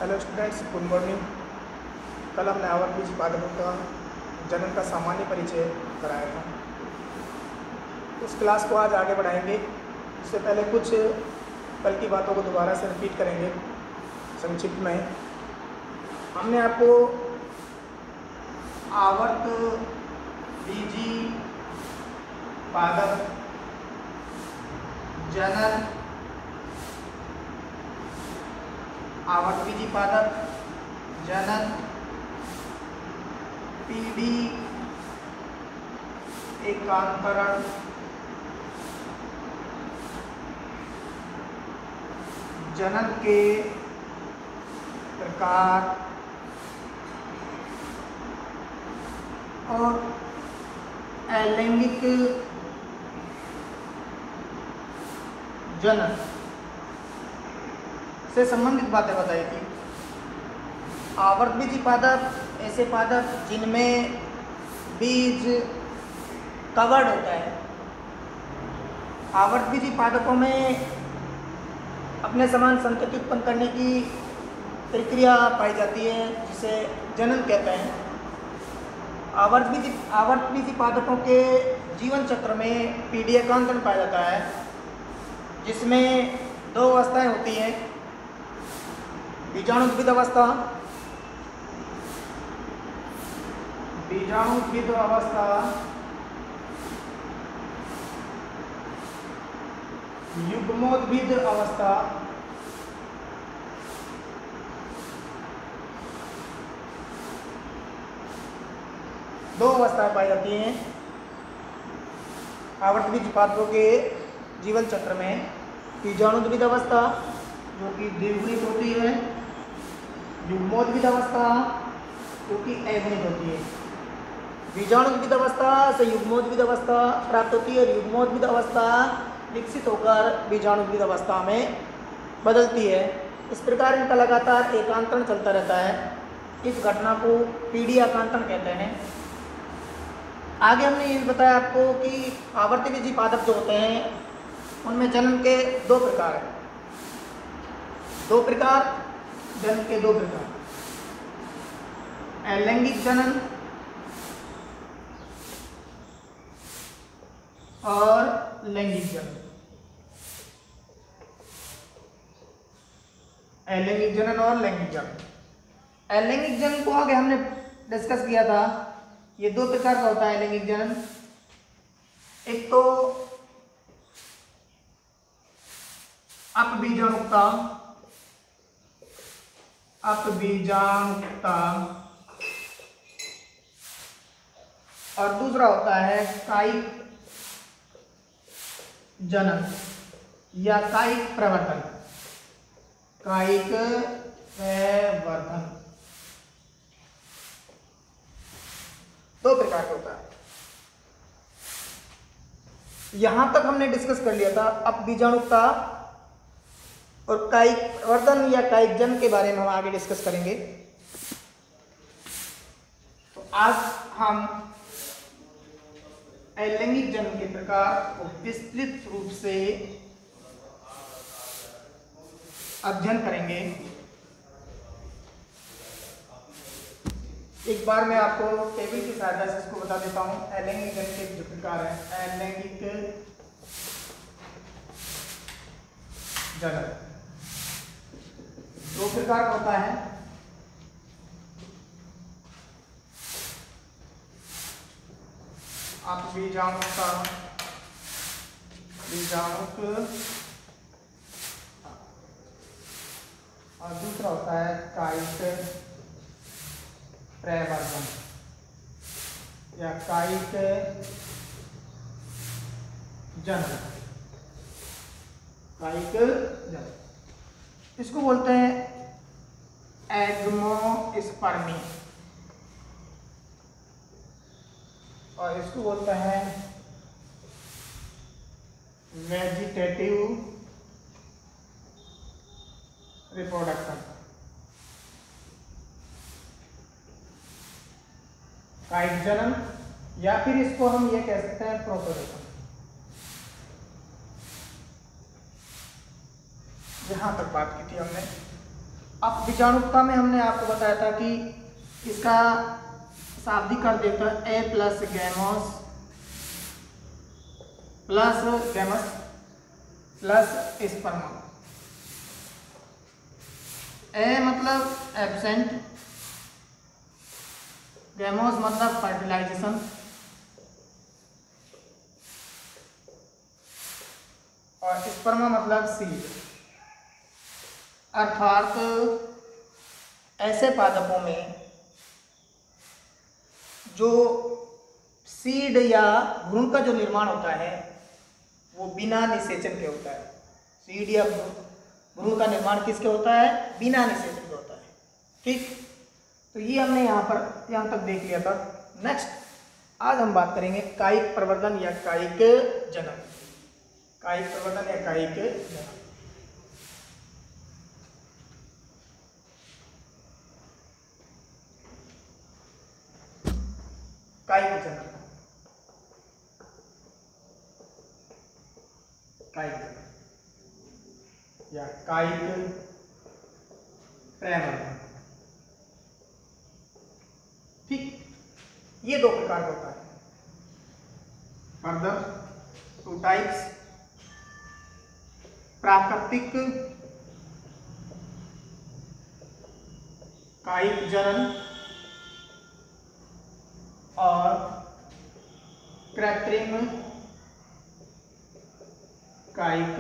Hello students, good morning. कल हमने आवर्तबीज पादपों का जनन का सामान्य परिचय कराया था। उस क्लास को आज आगे बढ़ाएंगे। इससे पहले कुछ कल की बातों को दोबारा से रिपीट करेंगे संक्षिप्त में। हमने आपको आवर्तबीजी पादप जनन, आवर्तबीजी पादप जनन, पीढ़ी एकांतरण, जनन के प्रकार और अलैंगिक जनन से संबंधित बातें बताई थी। आवर्तबीजी पादप ऐसे पादप जिनमें बीज कवर्ड होता है। आवर्तबीजी पादपों में अपने समान संतति उत्पन्न करने की प्रक्रिया पाई जाती है, जिसे जनन कहते हैं। आवर्तबीजी पादपों के जीवन चक्र में पीढ़ी एकांतरण पाया जाता है, जिसमें दो अवस्थाएं होती हैं, बीजाणुद्भिद अवस्था, बीजाणुद्भिद अवस्था, युग्मोद्भिद अवस्था, दो अवस्थाएं पाई जाती हैं आवर्तबीजी पादपों के जीवन चक्र में। बीजाणुद्भिद अवस्था जो कि द्विगुणित होती है, युग्मोद्भिद अवस्था जो कि अगुणित होती है। बीजाणुद्भिद अवस्था से युग्मोद्भिद अवस्था प्राप्त होती है और युग्मोद्भिद अवस्था विकसित होकर बीजाणुद्भिद अवस्था में बदलती है। इस प्रकार इनका लगातार एकांतरण चलता रहता है। इस घटना को पीढ़ी एकांतरण कहते हैं। आगे हमने ये बताया आपको कि आवर्तबीजी पादप जो होते हैं उनमें जनन के दो प्रकार हैं। जनन के दो प्रकार, अलैंगिक जनन और लैंगिक जनन। अलैंगिक जनन और लैंगिक जनन। अलैंगिक जनन को आगे हमने डिस्कस किया था। ये दो प्रकार का होता है अलैंगिक जनन। एक तो अपबीजाणुकता और दूसरा होता है कायिक जनन या कायिक प्रवर्धन। दो प्रकार का होता है। यहां तक हमने डिस्कस कर लिया था अपबीजाणुकता और कायिक प्रवर्धन या कायिक जनन के बारे में हम आगे डिस्कस करेंगे। तो आज हम अलैंगिक जनन के प्रकार को विस्तृत रूप से अध्ययन करेंगे। एक बार मैं आपको टेबल की सहायता से इसको बता देता हूं। अलैंगिक जनन के जो प्रकार है, अलैंगिक जनन दो प्रकार का होता है। अपबीजाणुकता, बीजाणुक, और दूसरा होता है कायिक प्रवर्धन या कायिक जनन। कायिक जनन इसको बोलते हैं एग्मोस्पर्मी और इसको बोलते हैं वेजिटेटिव रिप्रोडक्शन। कायिक जनन या फिर इसको हम ये कह सकते हैं प्रोपगेशन। जहां तक बात की थी हमने अब बीजाणुता में हमने आपको बताया था कि इसका शाब्दिक अर्थ देखते हैं ए प्लस गैमस प्लस स्पर्मा। ए मतलब एब्सेंट, गैमोस मतलब फर्टिलाइजेशन और स्पर्मा मतलब सीड। अर्थात ऐसे पादपों में जो सीड या भ्रूण का जो निर्माण होता है वो बिना निषेचन के होता है। सीड या भ्रूण का निर्माण किसके होता है? बिना निषेचन के होता है। ठीक, तो ये हमने यहाँ तक देख लिया था। नेक्स्ट आज हम बात करेंगे कायिक प्रवर्धन या कायिक जनन। कायिक प्रवर्धन या कायिक जनन। कायिक जनन, कायिक जनन या कायिक प्रवर्धन। ठीक, ये दो प्रकार का होता है। फर्दर 2 टाइप्स, प्राकृतिक कायिक जनन और कृत्रिम कायिक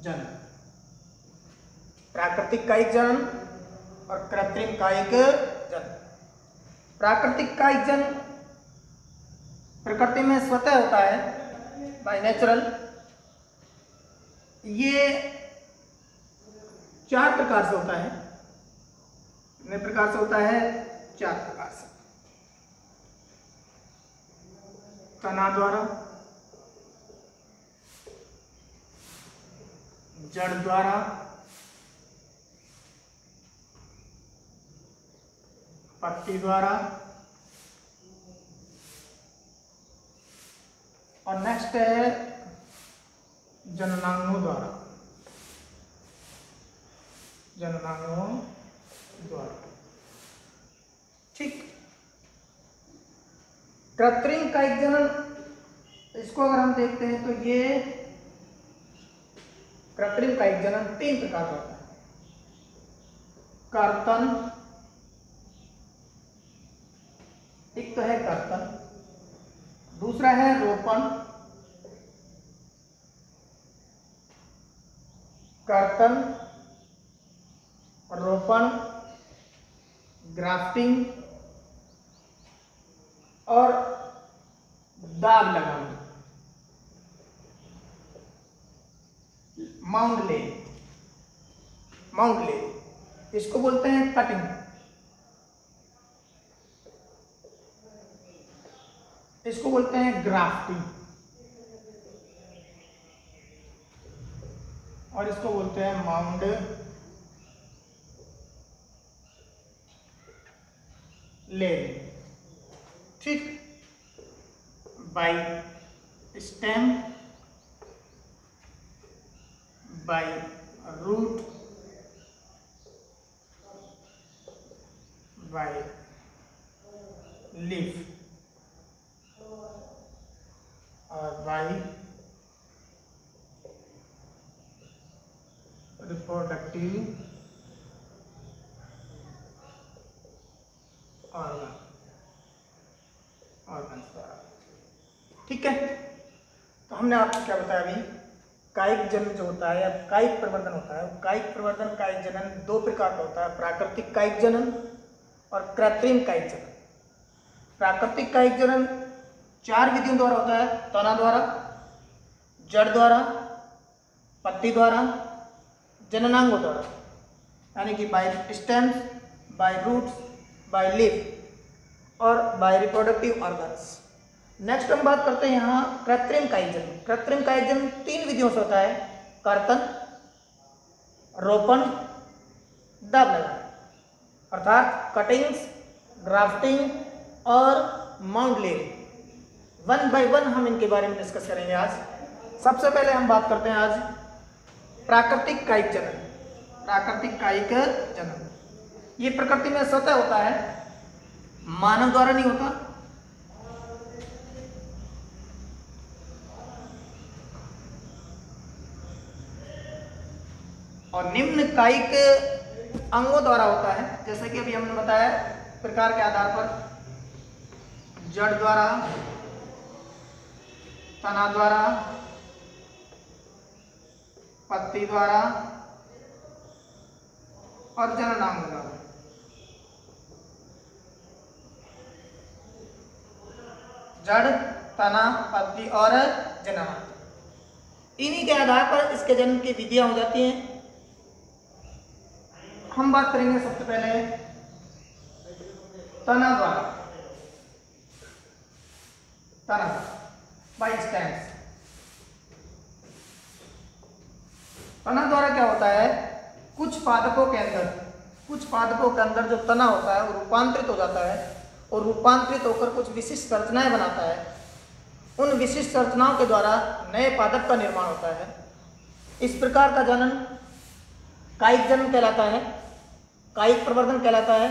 जनन। प्राकृतिक कायिक जनन और कृत्रिम कायिक जनन। प्राकृतिक कायिक जनन प्रकृति में स्वतः होता है, बाय नेचुरल। ये 4 प्रकार से होता है। कितने प्रकार से होता है? 4 प्रकार से। तना द्वारा, जड़ द्वारा, पत्ती द्वारा और नेक्स्ट है जननांगों द्वारा। जननांगों द्वारा। ठीक, कृत्रिम कायिक जनन, इसको अगर हम देखते हैं तो ये कृत्रिम कायिक जनन 3 प्रकार का होता है। कर्तन, एक तो है कर्तन, दूसरा है रोपण। कर्तन, रोपण, ग्राफ्टिंग और दाब लगाना, माउंट ले। इसको बोलते हैं कटिंग। इसको बोलते हैं ग्राफ्टिंग और इसको बोलते हैं माउंट ले। ठीक, by stem, by root, by leaf और बाय रिप्रोडक्टिव ऑर्गन्स द्वारा। ठीक है, तो हमने आपको क्या बताया अभी? कायिक जनन जो होता है या कायिक प्रवर्धन होता है, कायिक प्रवर्धन कायिक जनन 2 प्रकार का होता है। प्राकृतिक कायिक जनन और कृत्रिम कायिक जनन। प्राकृतिक कायिक जनन 4 विधियों द्वारा होता है। तना द्वारा, जड़ द्वारा, पत्ती द्वारा, जननांगों द्वारा, यानी कि by stems, by roots, by leaf और बाय रिप्रोडक्टिव ऑर्गन्स। नेक्स्ट हम बात करते हैं यहाँ कृत्रिम कायिक जनन। कृत्रिम कायिक जनन 3 विधियों से होता है। कर्तन, रोपण, दाब लगाना, अर्थात कटिंग्स, ग्राफ्टिंग और माउंट लेयरिंग। 1 बाय 1 हम इनके बारे में डिस्कस करेंगे आज। सबसे पहले हम बात करते हैं आज प्राकृतिक कायिक जनन। प्राकृतिक कायिक जन्म। ये प्रकृति में स्वतः होता है, मानव द्वारा नहीं होता। और निम्न कायिक अंगों द्वारा होता है, जैसे कि अभी हमने बताया प्रकार के आधार पर, जड़ द्वारा, तना द्वारा, पत्ती द्वारा और जननांग द्वारा। जड़, तना, पत्ती और जननांग, इन्हीं के आधार पर इसके जन्म की विधियां हो जाती हैं। हम बात करेंगे सबसे पहले तना द्वारा। तना बाई स्टेम्स। तना द्वारा क्या होता है, कुछ पादपों के अंदर जो तना होता है वो रूपांतरित हो जाता है और रूपांतरित होकर कुछ विशिष्ट संरचनाएं बनाता है। उन विशिष्ट संरचनाओं के द्वारा नए पादप का निर्माण होता है। इस प्रकार का जनन कायिक जन्म कहलाता है, कायिक प्रवर्धन कहलाता है।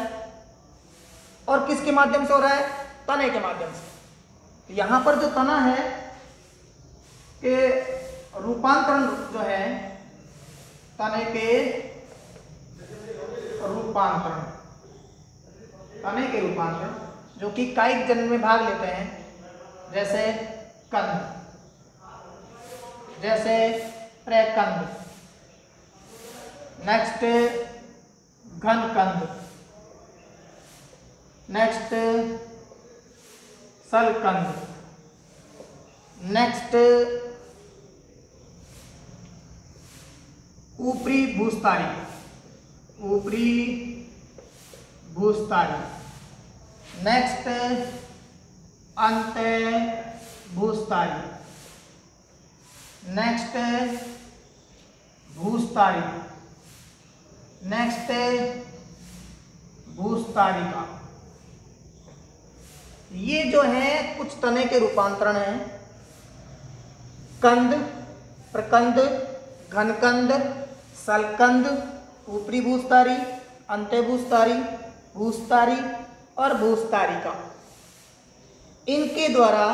और किसके माध्यम से हो रहा है, तने के माध्यम से। यहां पर जो तना है कि रूपांतरण जो है, तने के रूपांतरण, तने के रूपांतरण जो कि कायिक जन्म में भाग लेते हैं, जैसे कंद, जैसे प्रकंद, नेक्स्ट घनकंद, नेक्स्ट सलकंद, नेक्स्ट ऊपरी भूस्तारी, ऊपरी भूस्तारी, नेक्स्ट अंत भूस्तारी, नेक्स्ट भूस्तारी, नेक्स्ट भूस्तारिका। ये जो है कुछ तने के रूपांतरण हैं। कंद, प्रकंद, घनकंद, सलकंद, ऊपरी भूस्तारी, अंत्य भूस्तारी, भूस्तारी और भूस्तारिका, इनके द्वारा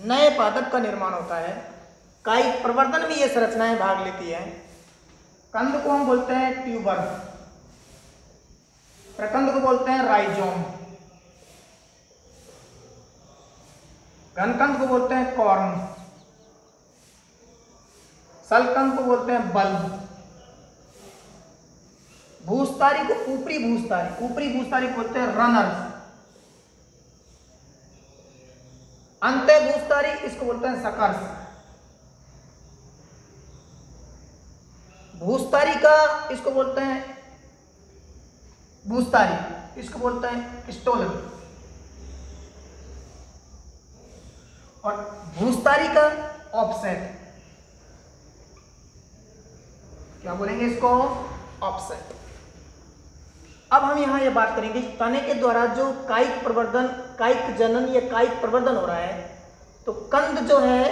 नए पादप का निर्माण होता है। कायिक प्रवर्धन में ये संरचनाएं भाग लेती है। कंद को हम बोलते हैं ट्यूबर, प्रकंद को बोलते हैं राइजोम, घनकंद को बोलते हैं कॉर्न, सलकंद को बोलते हैं बल्ब, भूस्तारी को ऊपरी भूस्तारी को बोलते हैं रनर्स, अंत्य भूस्तारी इसको बोलते हैं सकर्स, भूस्तारी का इसको बोलते हैं भूस्तारी, इसको बोलते हैं स्टोलन, और भूस्तारी का ऑफसेट, क्या बोलेंगे इसको, ऑफसेट। अब हम यहां ये बात करेंगे तने के द्वारा जो कायिक प्रवर्धन, कायिक जनन या कायिक प्रवर्धन हो रहा है, तो कंद जो है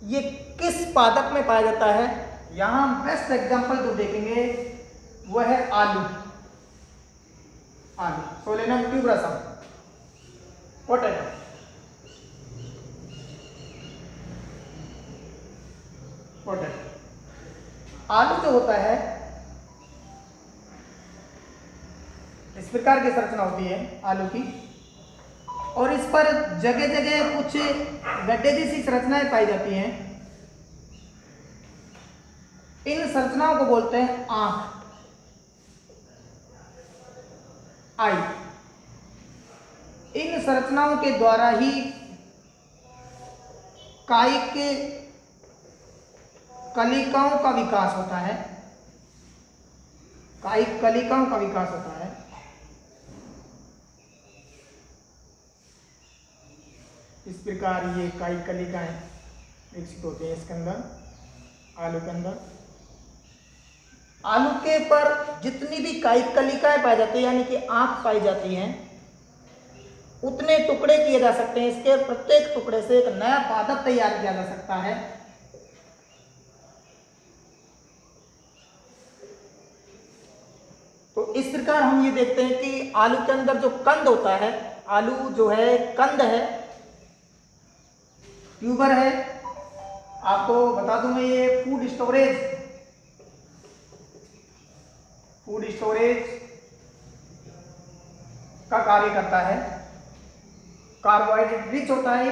ये किस पादप में पाया जाता है। यहां बेस्ट एग्जांपल जो देखेंगे वह है आलू, आलू सोलेनम ट्यूबरसम, पोटैटो, पोटैटो। आलू जो होता है इस प्रकार की संरचना होती है आलू की, और इस पर जगह जगह कुछ गड्ढे जैसी संरचनाएं पाई जाती हैं। इन संरचनाओं को बोलते हैं आंख, आई। इन संरचनाओं के द्वारा ही कायिक कलिकाओं का विकास होता है, कायिक कलिकाओं का विकास होता है। इस प्रकार ये कायिक कलिकाएं विकसित होती हैं इसके अंदर, आलू के अंदर। आलू के पर जितनी भी कायिक कलिकाएं पाई जाती है, यानी कि आंख पाई जाती हैं, उतने टुकड़े किए जा सकते हैं। इसके प्रत्येक टुकड़े से एक नया पादप तैयार किया जा सकता है। तो इस प्रकार हम ये देखते हैं कि आलू के अंदर जो कंद होता है, आलू जो है कंद है, ट्यूबर है। आपको बता दूं मैं, ये फूड स्टोरेज का कार्य करता है। कार्बोहाइड्रेट रिच होता है,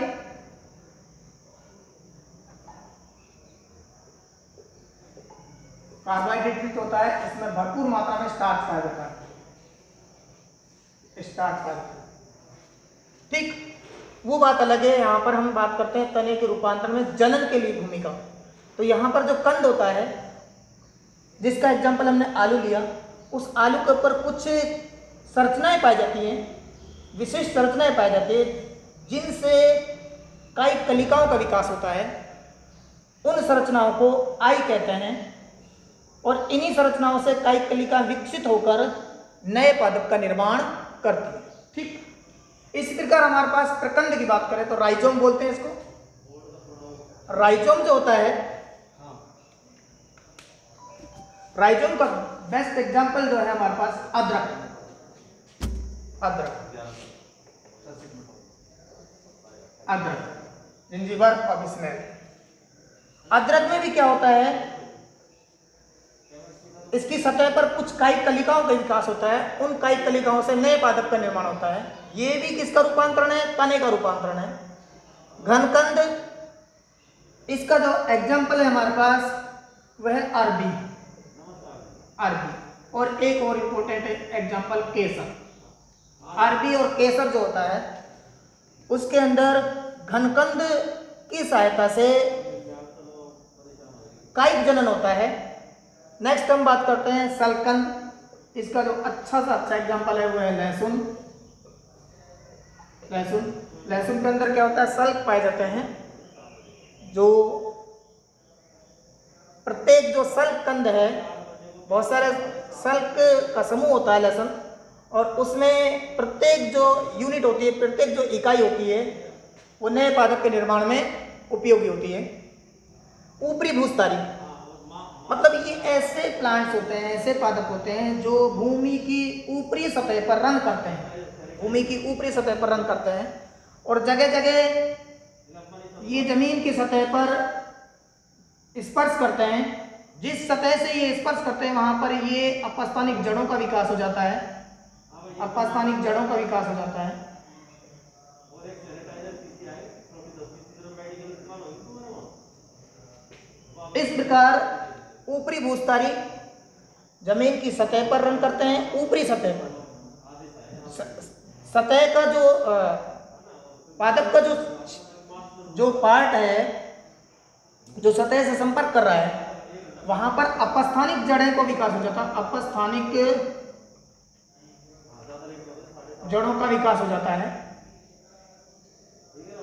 कार्बोहाइड्रेट रिच होता है। इसमें भरपूर मात्रा में स्टार्च पाया जाता है, स्टार्च पाया जाता है। ठीक, वो बात अलग है। यहाँ पर हम बात करते हैं तने के रूपांतरण में जनन के लिए भूमिका। तो यहाँ पर जो कंद होता है, जिसका एग्जाम्पल हमने आलू लिया, उस आलू के ऊपर कुछ संरचनाएं पाई जाती हैं, विशिष्ट संरचनाएं पाई जाती है, जिनसे कई कलिकाओं का विकास होता है। उन संरचनाओं को आई कहते हैं, और इन्हीं संरचनाओं से कई कलिका विकसित होकर नए पादप का निर्माण करती है। ठीक, इस प्रकार हमारे पास प्रकंद की बात करें तो राइजोम बोलते हैं इसको। राइजोम जो होता है, राइजोम का बेस्ट एग्जांपल जो है हमारे पास अदरक। जिंजीबर और बिस्मेल। अदरक में भी क्या होता है, इसकी सतह पर कुछ कायिक कलिकाओं का विकास होता है। उन कायिक कलिकाओं से नए पादप का निर्माण होता है। ये भी किसका रूपांतरण है, तने का रूपांतरण है। घनकंद, इसका जो एग्जाम्पल है हमारे पास वह है अरबी। और एक और इंपॉर्टेंट एग्जाम्पल केसर। अरबी और केसर जो होता है, उसके अंदर घनकंद की सहायता से कायिक जनन होता है। नेक्स्ट हम बात करते हैं सलकंद। इसका जो अच्छा एग्जाम्पल है वो है लहसुन। लहसुन के अंदर क्या होता है, सल्क पाए जाते हैं। जो प्रत्येक जो सल्क कंद है, बहुत सारे सल्क का समूह होता है लहसुन, और उसमें प्रत्येक जो यूनिट होती है, प्रत्येक जो इकाई होती है, वो नए पादप के निर्माण में उपयोगी होती है। ऊपरी भूस्तारी, मतलब ये ऐसे प्लांट्स होते हैं, ऐसे पादप होते हैं जो भूमि की ऊपरी सतह पर रन करते हैं। भूमि की ऊपरी सतह पर रन करते हैं, और जगह जगह ये जमीन की सतह पर स्पर्श करते हैं। जिस सतह से ये स्पर्श करते हैं वहां पर ये अपस्थानिक जड़ों का विकास हो जाता है। अपस्थानिक जड़ों का विकास हो जाता है। इस प्रकार ऊपरी भूस्तारी जमीन की सतह पर रन करते हैं। ऊपरी सतह पर सतह का जो पादप का जो पार्ट है, जो सतह से संपर्क कर रहा है, वहां पर अपस्थानिक जड़ों का विकास हो जाता है। अपस्थानिक जड़ों का विकास हो जाता है।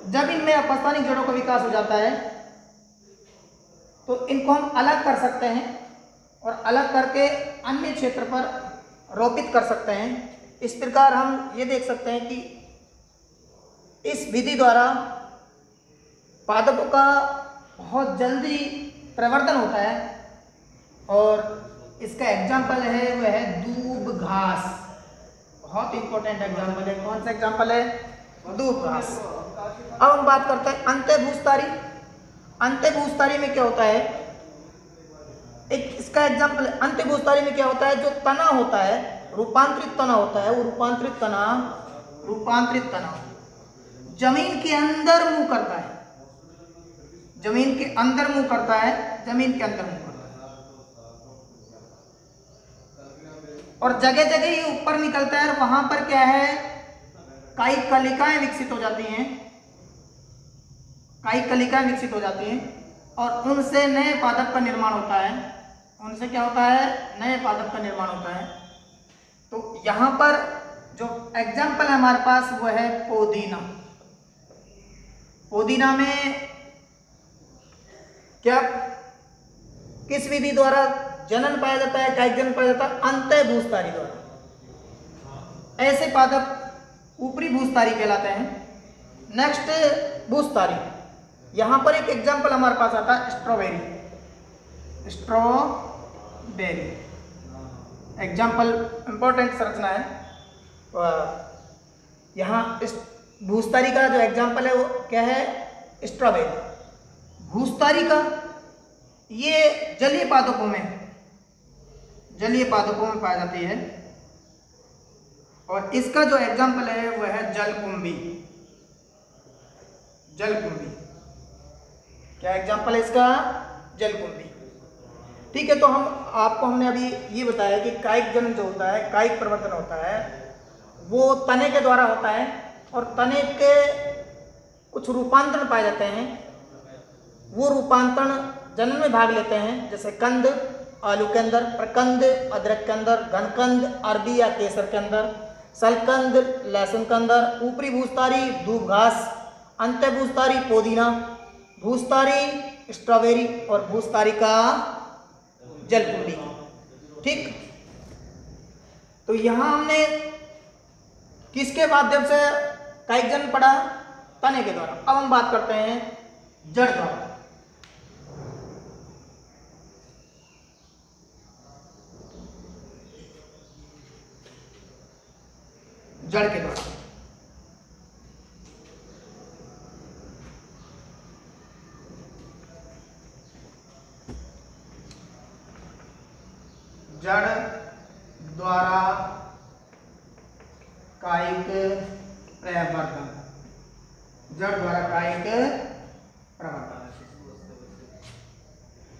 जब इनमें अपस्थानिक जड़ों का विकास हो जाता है तो इनको हम अलग कर सकते हैं, और अलग करके अन्य क्षेत्र पर रोपित कर सकते हैं। इस प्रकार हम ये देख सकते हैं कि इस विधि द्वारा पादपों का बहुत जल्दी प्रवर्धन होता है। और इसका एग्जाम्पल है वह है दूब घास। बहुत इंपॉर्टेंट एग्जाम्पल है। कौन सा एग्जाम्पल है, दूब घास। अब हम बात करते हैं अंत्यभूस्तारी। अंत्यभूस्तारी में क्या होता है, एक इसका एग्जाम्पल, अंत्यभूस्तारी में क्या होता है, जो तना होता है, रूपांतरित तना होता है, वो रूपांतरित तना जमीन के अंदर मुंह करता है। जमीन के अंदर मुंह करता है। और जगह जगह ये ऊपर निकलता है, और वहां पर क्या है, कई कलिकाएं विकसित हो जाती हैं। और उनसे नए पादप का निर्माण होता है। उनसे क्या होता है, नए पादप का निर्माण होता है। तो यहाँ पर जो एग्जाम्पल है हमारे पास वो है पोदीना। पोदीना में क्या, किस विधि द्वारा जनन पाया जाता है, कायिक जनन पाया जाता है, अंत्यभूस्तारी द्वारा। ऐसे पादप ऊपरी भूस्तारी कहलाते हैं। नेक्स्ट भूस्तारी, यहां पर एक एग्जाम्पल हमारे पास आता है स्ट्रॉबेरी। एग्जाम्पल इम्पोर्टेंट संरचना है। यहाँ इस भूस्तारी का जो एग्जाम्पल है वो क्या है, स्ट्रॉबेरी। भूस्तारी का ये जलीय पादपों में पाई जाती है, और इसका जो एग्जाम्पल है वह है जलकुंभी। क्या एग्जाम्पल है इसका, जलकुंभी। ठीक है, तो हमने अभी ये बताया कि कायिक जन्म जो होता है, कायिक प्रवर्धन होता है, वो तने के द्वारा होता है, और तने के कुछ रूपांतरण पाए जाते हैं। वो रूपांतरण जन्म में भाग लेते हैं, जैसे कंद आलू के अंदर, प्रकंद अदरक के अंदर, घनकंद अरबी या केसर के अंदर, सलकंद लहसुन के अंदर, ऊपरी भूस्तारी दूब घास, अंत्य भूस्तारी पुदीना, भूस्तारी स्ट्रॉबेरी, और भूस्तारी का जलकुंभी। ठीक, तो यहां हमने किसके माध्यम से कायिक जन्म पढ़ा, तने के द्वारा। अब हम बात करते हैं जड़ द्वारा। जड़ के द्वारा कायिक प्रवर्धन।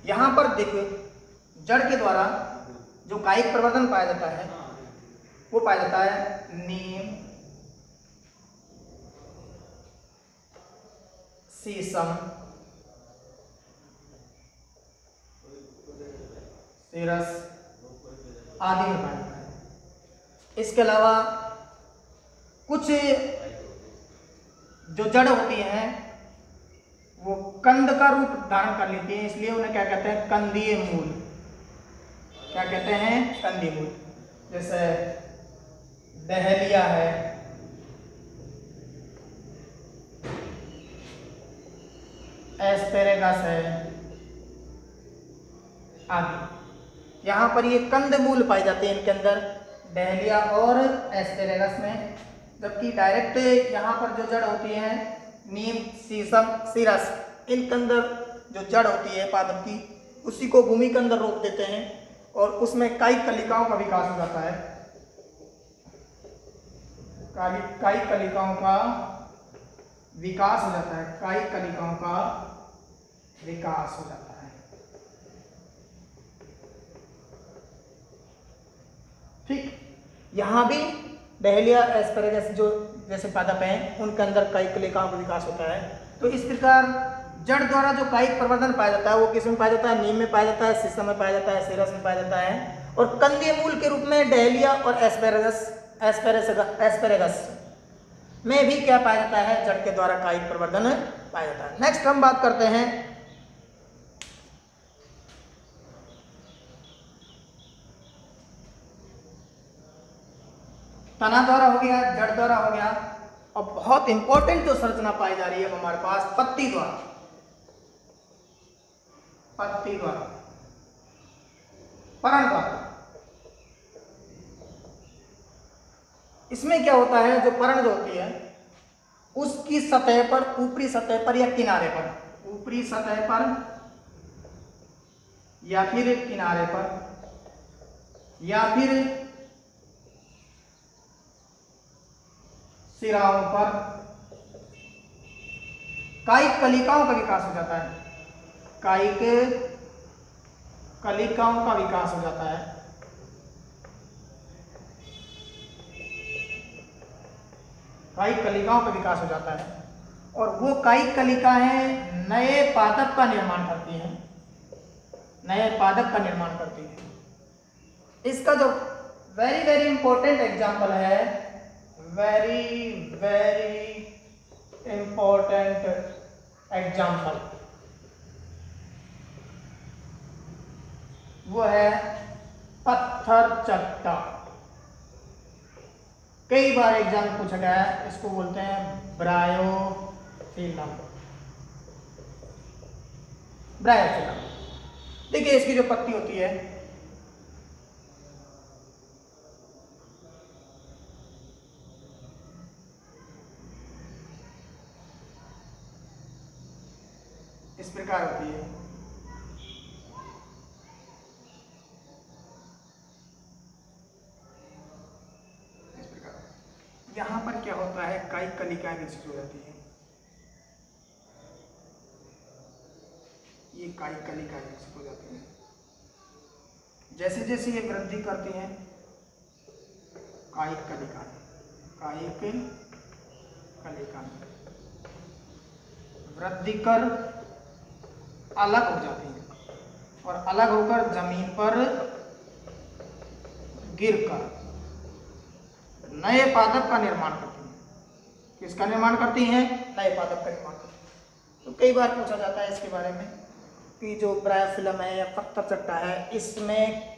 यहां पर देखो, जड़ के द्वारा जो कायिक प्रवर्धन पाया जाता है वो पाया जाता है नीम, शीशम, सिरस आदि में पाया जाता है। इसके अलावा कुछ जो जड़ होती हैं वो कंद का रूप धारण कर लेती हैं, इसलिए उन्हें क्या कहते हैं, कंदीय मूल। क्या कहते हैं, कंदीय मूल। जैसे डहेलिया है, एस्पेरेगस है आदि। यहाँ पर ये कंद मूल पाए जाते हैं इनके अंदर, डहेलिया और एस्पेरेगस में। जबकि डायरेक्ट यहाँ पर जो जड़ होती है नीम, शीशम, सिरस, इनके अंदर जो जड़ होती है पादप की, उसी को भूमि के अंदर रोक देते हैं और उसमें कायिक कलिकाओं का विकास हो जाता है। कायिक कलिकाओं का विकास हो जाता है। कायिक कलिकाओं का विकास हो जाता है। ठीक, यहाँ भी डहेलिया, एस्पेरेगस जो जैसे पादप हैं उनके अंदर कायिक कलिकाओं का विकास होता है। तो इस प्रकार जड़ द्वारा जो कायिक प्रवर्धन पाया जाता है वो किस में पाया जाता है, नीम में पाया जाता है, शीशम में पाया जाता है, सिरस में पाया जाता है, और कंदीय मूल के रूप में डहेलिया और एस्पेरेगस में भी क्या पाया जाता है, जड़ के द्वारा कायिक प्रवर्धन पाया जाता है। नेक्स्ट हम बात करते हैं तना द्वारा हो गया, जड़ द्वारा हो गया, और बहुत इंपॉर्टेंट जो संरचना पाई जा रही है हमारे पास पत्ती द्वारा। परण द्वारा। इसमें क्या होता है, जो परण जो होती है उसकी सतह पर, ऊपरी सतह पर या किनारे पर, ऊपरी सतह पर या फिर किनारे पर या फिर सिराओं पर कायिक कलिकाओं का विकास हो जाता है। कायिक कलिकाओं का विकास हो जाता है। कायिक कलिकाओं का विकास हो जाता है, और वो कायिक कलिकाएं नए पादप का निर्माण करती हैं। नए पादप का निर्माण करती हैं। इसका जो वेरी वेरी इंपॉर्टेंट एग्जाम्पल है, वेरी वेरी इंपॉर्टेंट एग्जाम्पल, वो है पत्थर चट्टा। कई बार एग्जाम में पूछा गया है, इसको बोलते हैं ब्रायोफिलम। ब्रायोफिलम, देखिए इसकी जो पत्ती होती है इस प्रकार होती है। इस प्रकार यहाँ पर क्या होता है, कायिक कलिकाएं विकसित हो जाती है। ये कायिक कलिकाएं विकसित हो जाती हैं। जैसे जैसे ये वृद्धि करती हैं कायिक कलिकाएं, कायिक कलिकाएं वृद्धि कर अलग हो जाती हैं और अलग होकर जमीन पर गिरकर नए पादप का निर्माण करती हैं। किसका निर्माण करती हैं? नए पादप का निर्माण करती हैं। तो कई बार पूछा जाता है इसके बारे में कि जो ब्रायोफिल्म है या पत्थर चट्टा है, इसमें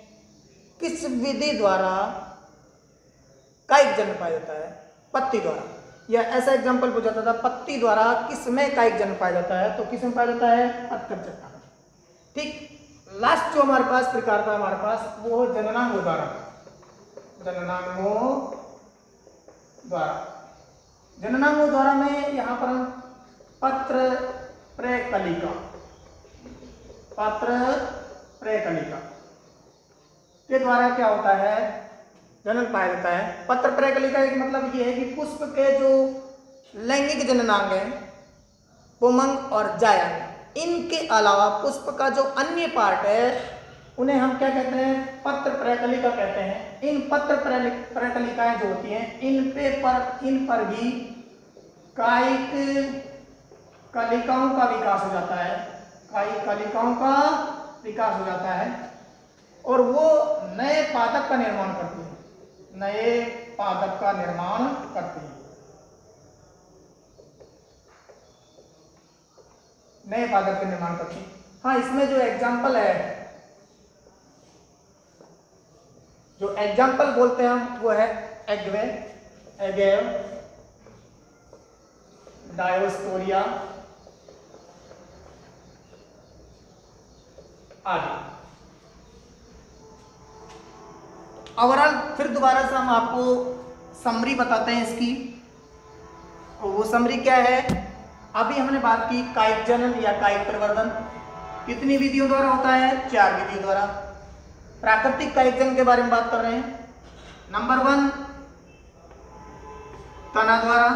किस विधि द्वारा कायिक जन्म पाया जाता है? पत्ती द्वारा। या ऐसा एग्जाम्पल पूछा जाता था, पत्ती द्वारा किसमें कायिक जन्म पाया जाता है? तो किसमें पाया जाता है? पत्थर चट्टा में। ठीक। लास्ट जो हमारे पास प्रकार था हमारे पास, वो जननांगों द्वारा। जननांगों द्वारा, जननांगों द्वारा में यहाँ पर हम पत्र प्रकलिका, पत्र प्रकलिका के द्वारा क्या होता है? जन्म पाया जाता है। पत्र प्रकलिका का मतलब ये है कि पुष्प के जो लैंगिक जननांग हैं, पुमंग और जायंग, इनके अलावा पुष्प का जो अन्य पार्ट है उन्हें हम क्या कहते हैं? पत्र प्रकलिका कहते हैं। इन पत्र प्रकलिकाएं जो होती हैं, इन पर भी कायिक कलिकाओं का विकास हो जाता है। कायिक कलिकाओं का विकास हो जाता है और वो नए पादप का निर्माण करती है। नए पादप का निर्माण करती है। नए पादप का निर्माण करती है। हाँ, इसमें जो एग्जाम्पल है, जो एग्जाम्पल बोलते हैं हम, वो है एगवे, एगेव, डायोस्पोरिया आदि। ओवरऑल फिर दोबारा से हम आपको समरी बताते हैं इसकी। और वो समरी क्या है? अभी हमने बात की कायिक जनन या कायिक परिवर्धन कितनी विधियों द्वारा होता है? 4 विधियों द्वारा। प्राकृतिक कायिक जनन के बारे में बात कर रहे हैं। नंबर 1 तना द्वारा,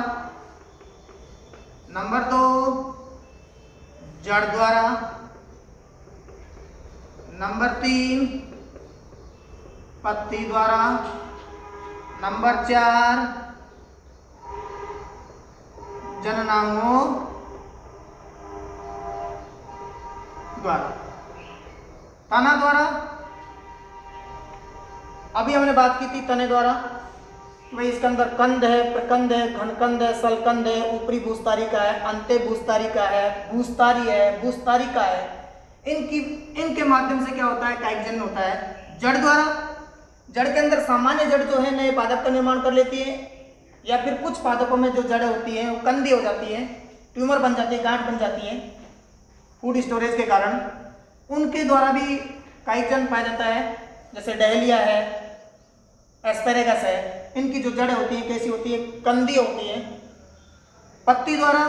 नंबर 2 जड़ द्वारा, नंबर 3 पत्ती द्वारा, नंबर 4 जननांगों द्वारा। तना द्वारा अभी हमने बात की थी तने द्वारा, वही इसके अंदर कंद है, प्रकंद है, घनकंद है, सलकंद है, ऊपरी भूस्तारिका है, अंत्य भूस्तारिका है, भूस्तारी है, भूस्तारिका है। इनके माध्यम से क्या होता है? कायिक जनन होता है। जड़ द्वारा, जड़ के अंदर सामान्य जड़ जो है नए पादप का निर्माण कर लेती है, या फिर कुछ पादपों में जो जड़ होती है वो कंदी हो जाती है, ट्यूमर बन जाती है, गांठ बन जाती है फूड स्टोरेज के कारण। उनके द्वारा भी कायिक जनन पाया जाता है। जैसे डहेलिया है, एस्पेरेगस है, इनकी जो जड़ होती है कैसी होती है? कंदी होती है। पत्ती द्वारा,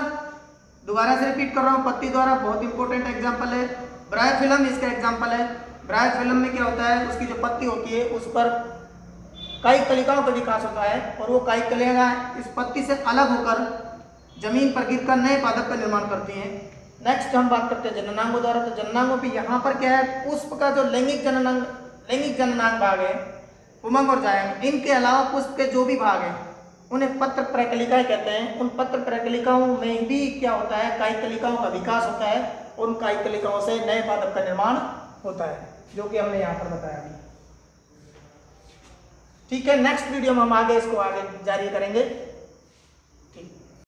दोबारा से रिपीट कर रहा हूँ, पत्ती द्वारा बहुत इंपॉर्टेंट एग्जाम्पल है। ब्रायोफिल्म इसका एग्जाम्पल है। ब्रायोफिल्म में क्या होता है? उसकी जो पत्ती होती है उस पर कायिक कलिकाओं का विकास होता है और वो कायिक कलिकाएं इस पत्ती से अलग होकर जमीन पर गिरकर नए पादप का निर्माण करती हैं। नेक्स्ट हम बात करते हैं जननांगों द्वारा। तो जननांगों पे यहाँ पर क्या है? पुष्प का जो लैंगिक जननांग भाग है, पुमंग और जायंग, इनके अलावा पुष्प के जो भी भाग हैं उन्हें पत्र प्रकलिकाएं कहते हैं। उन पत्र प्रकलिकाओं में भी क्या होता है? कायिक कलिकाओं का विकास होता है और उन कायिक कलिकाओं से नए पादप का निर्माण होता है, जो कि हमने यहाँ पर बताया अभी। ठीक है, नेक्स्ट वीडियो में हम आगे इसको आगे जारी करेंगे।